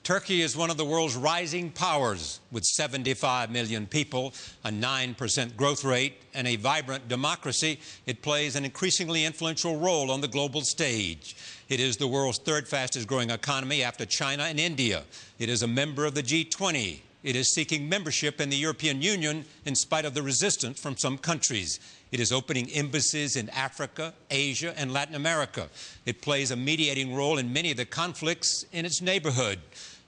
Turkey is one of the world's rising powers. With 75 million people, a 9% growth rate, and a vibrant democracy, it plays an increasingly influential role on the global stage. It is the world's third fastest growing economy after China and India. It is a member of the G20. It is seeking membership in the European Union in spite of the resistance from some countries. It is opening embassies in Africa, Asia, and Latin America. It plays a mediating role in many of the conflicts in its neighborhood.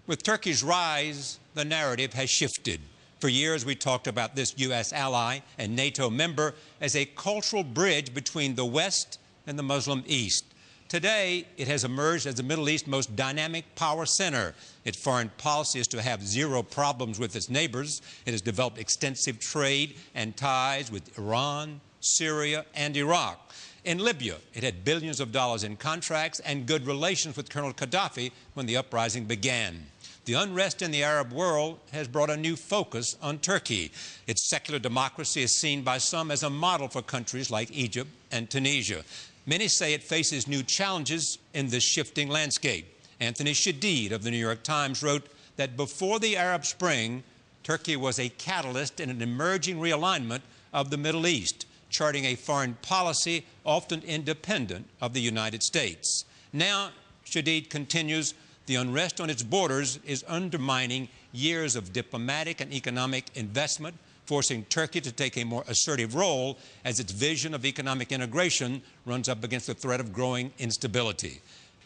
With Turkey's rise, the narrative has shifted. For years, we talked about this U.S. ally and NATO member as a cultural bridge between the West and the Muslim East. Today, it has emerged as the Middle East's most dynamic power center. Its foreign policy is to have zero problems with its neighbors. It has developed extensive trade and ties with Iran, Syria, and Iraq. In Libya, it had billions of dollars in contracts and good relations with Colonel Gaddafi when the uprising began. The unrest in the Arab world has brought a new focus on Turkey. Its secular democracy is seen by some as a model for countries like Egypt and Tunisia. Many say it faces new challenges in this shifting landscape. Anthony Shadid of the New York Times wrote that before the Arab Spring, Turkey was a catalyst in an emerging realignment of the Middle East, charting a foreign policy often independent of the United States. Now, Shadid continues, the unrest on its borders is undermining years of diplomatic and economic investment, forcing Turkey to take a more assertive role as its vision of economic integration runs up against the threat of growing instability.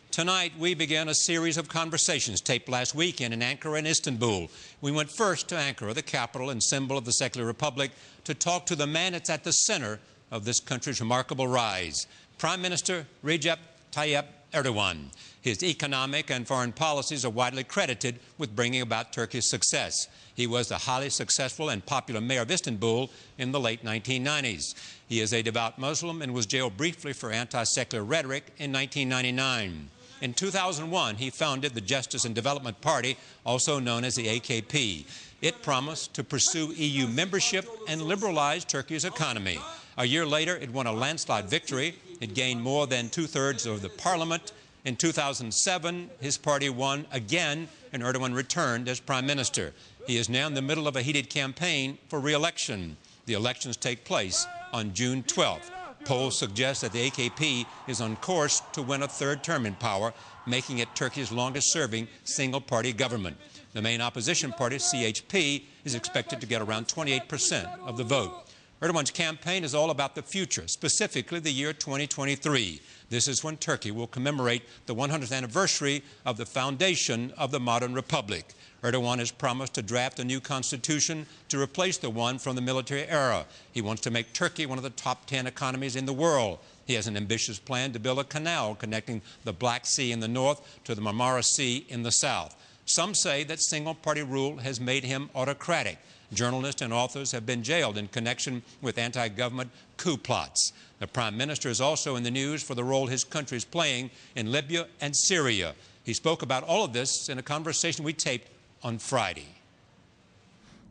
Tonight, we began a series of conversations taped last weekend in Ankara and Istanbul. We went first to Ankara, the capital and symbol of the secular republic, to talk to the man that's at the center of this country's remarkable rise, Prime Minister Recep Tayyip Erdoğan. His economic and foreign policies are widely credited with bringing about Turkey's success. He was the highly successful and popular mayor of Istanbul in the late 1990s. He is a devout Muslim and was jailed briefly for anti-secular rhetoric in 1999. In 2001, he founded the Justice and Development Party, also known as the AKP. It promised to pursue EU membership and liberalize Turkey's economy. A year later, it won a landslide victory. It gained more than two-thirds of the parliament. In 2007, his party won again, and Erdoğan returned as prime minister. He is now in the middle of a heated campaign for re-election. The elections take place on June 12th. Polls suggest that the AKP is on course to win a third term in power, making it Turkey's longest-serving single-party government. The main opposition party, CHP, is expected to get around 28% of the vote. Erdoğan's campaign is all about the future, specifically the year 2023. This is when Turkey will commemorate the 100th anniversary of the foundation of the modern republic. Erdoğan has promised to draft a new constitution to replace the one from the military era. He wants to make Turkey one of the top 10 economies in the world. He has an ambitious plan to build a canal connecting the Black Sea in the north to the Marmara Sea in the south. Some say that single-party rule has made him autocratic. Journalists and authors have been jailed in connection with anti-government coup plots. The Prime Minister is also in the news for the role his country is playing in Libya and Syria. He spoke about all of this in a conversation we taped on Friday.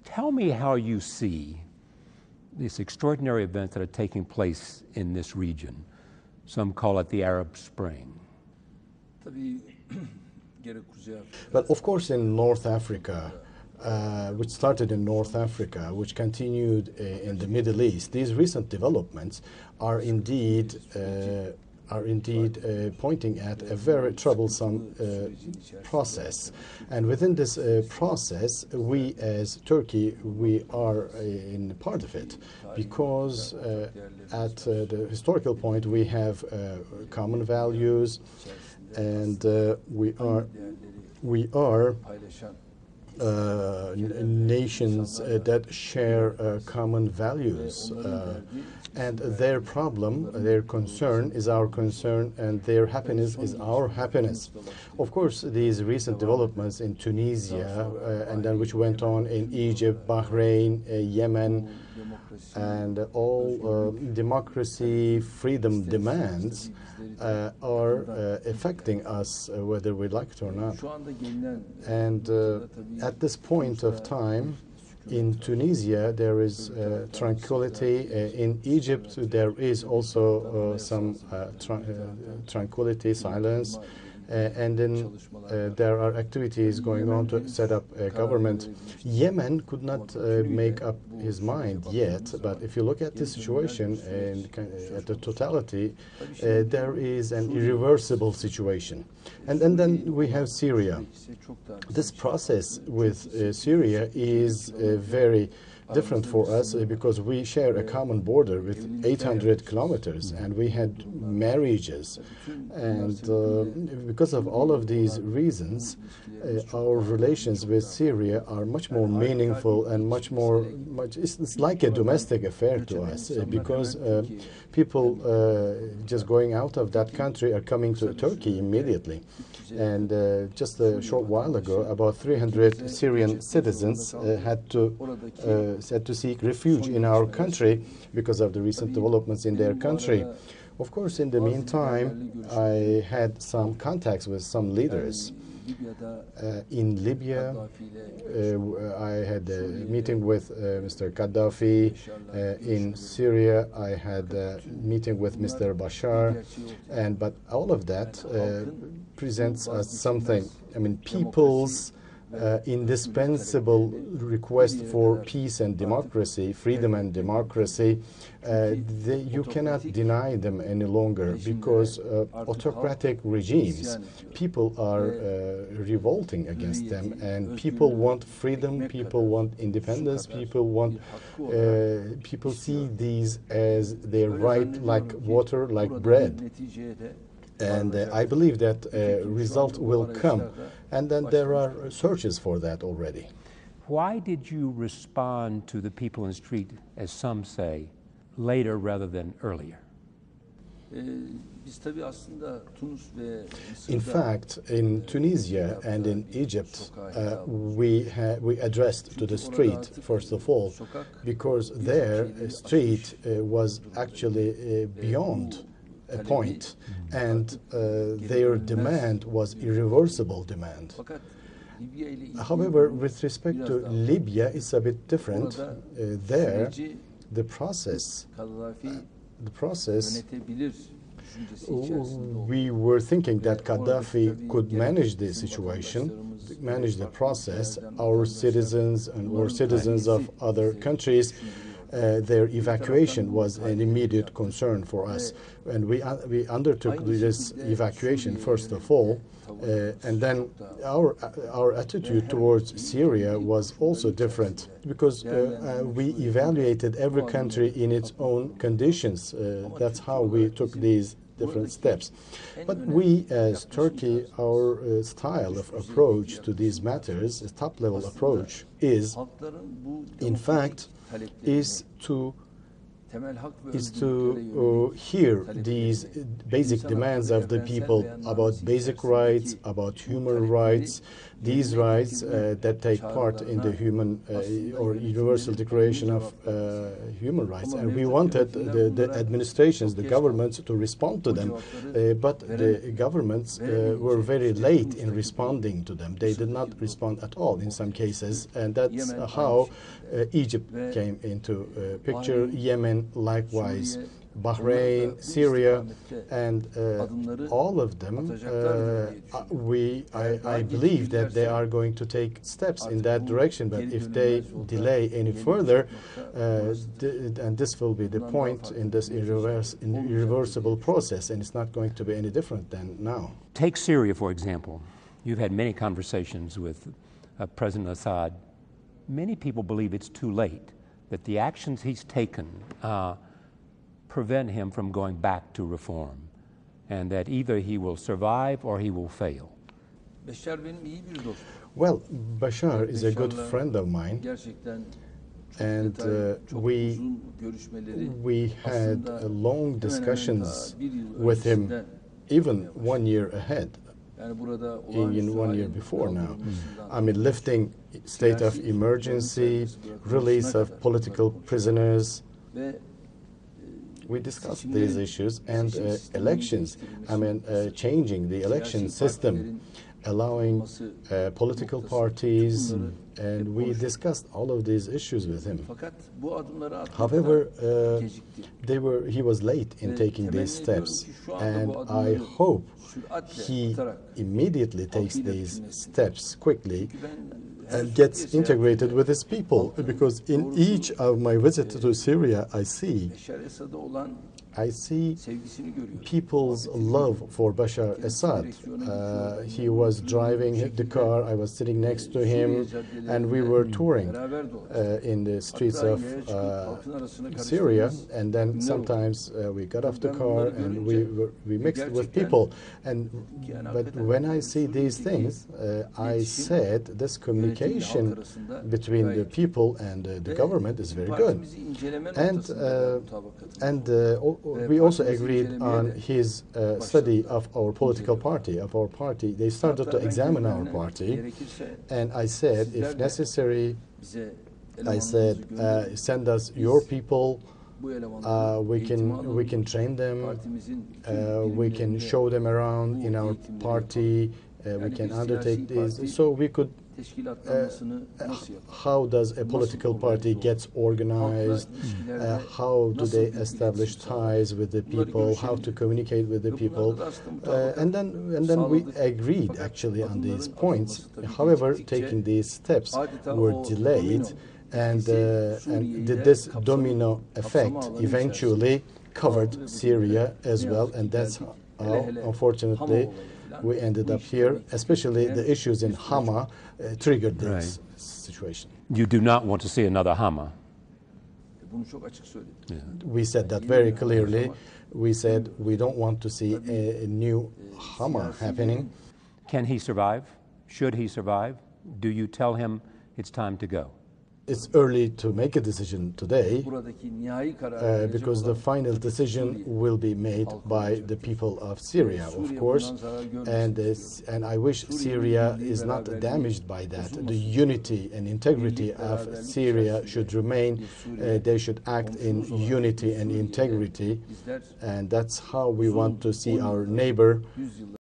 Tell me how you see these extraordinary events that are taking place in this region. Some call it the Arab Spring. But of course in North Africa, which started in North Africa, which continued in the Middle East, these recent developments are indeed pointing at a very troublesome process. And within this process, we as Turkey, we are in part of it, because at the historical point we have common values, and we are nations that share common values, and their problem, their concern is our concern, and their happiness is our happiness. Of course, these recent developments in Tunisia, and then which went on in Egypt, Bahrain, Yemen, and all democracy, freedom demands are affecting us, whether we like it or not. And at this point of time, in Tunisia, there is tranquility. In Egypt, there is also some tranquility, silence. and then there are activities going on to set up a government. Yemen could not make up his mind yet, but if you look at the situation and at the totality, there is an irreversible situation. And then we have Syria. This process with Syria is very different for us because we share a common border with 800 kilometers and we had marriages, and because of all of these reasons our relations with Syria are much more meaningful and it's like a domestic affair to us because people just going out of that country are coming to Turkey immediately. And just a short while ago, about 300 Syrian citizens had to seek refuge in our country because of the recent developments in their country. Of course, in the meantime, I had some contacts with some leaders. In Libya, I had a meeting with Mr. Gaddafi. In Syria, I had a meeting with Mr. Bashar. But all of that presents us something. I mean, people's indispensable request for peace and democracy, freedom and democracy, you cannot deny them any longer because autocratic regimes, people are revolting against them, and people want freedom, people want independence, people see these as their right, like water, like bread. And I believe that a result will come. And then there are searches for that already. Why did you respond to the people in the street, as some say, later rather than earlier? In fact, in Tunisia and in Egypt, we addressed to the street, first of all, because their street was actually beyond a point, and their demand was irreversible demand. However, with respect to Libya, it's a bit different. There, the process, we were thinking that Gaddafi could manage the situation, manage the process. Our citizens or citizens of other countries, their evacuation was an immediate concern for us, and we undertook this evacuation first of all, and then our attitude towards Syria was also different because we evaluated every country in its own conditions. That's how we took these different steps. But we, as Turkey, our style of approach to these matters, a top-level approach, is, in fact, is to hear these basic demands of the people about basic rights, about human rights, these rights that take part in the human or Universal Declaration of Human Rights. And we wanted the administrations, the governments, to respond to them, but the governments were very late in responding to them. They did not respond at all in some cases, and that's how Egypt came into picture, Yemen likewise, Bahrain, Syria, and all of them, I believe that they are going to take steps in that direction, but if they delay any further, and this will be the point in this irreversible process, and it's not going to be any different than now. Take Syria, for example. You've had many conversations with President Assad. Many people believe it's too late, that the actions he's taken prevent him from going back to reform, and that either he will survive or he will fail. Well, Bashar is a good friend of mine, and we had long discussions with him even 1 year ahead, in 1 year before now. I mean, lifting state of emergency, release of political prisoners. We discussed these issues, and elections, I mean, changing the election system. allowing political parties, and we discussed all of these issues with him. However, he was late in taking these steps, and I hope he immediately takes these steps quickly and gets integrated with his people, because in each of my visits to Syria, I see people's love for Bashar Assad. He was driving the car, I was sitting next to him, and we were touring in the streets of Syria, and then sometimes we got off the car and we mixed with people. But when I see these things, I said this communication between the people and the government is very good. We also agreed on his study of our political party, They started to examine our party, and I said, if necessary, send us your people. We can train them. We can show them around in our party. We can undertake this. So we could. How does a political party get organized? How do they establish ties with the people? How to communicate with the people? And then we agreed actually on these points. However, taking these steps were delayed, and this domino effect eventually covered Syria as well, and that's how, unfortunately, we ended up here. Especially the issues in Hama triggered this situation. You do not want to see another Hama. Yeah. We said that very clearly. We said we don't want to see a new Hama happening. Can he survive? Should he survive? Do you tell him it's time to go? It's early to make a decision today because the final decision will be made by the people of Syria, of course, and I wish Syria is not damaged by that. The unity and integrity of Syria should remain. They should act in unity and integrity, and that's how we want to see our neighbor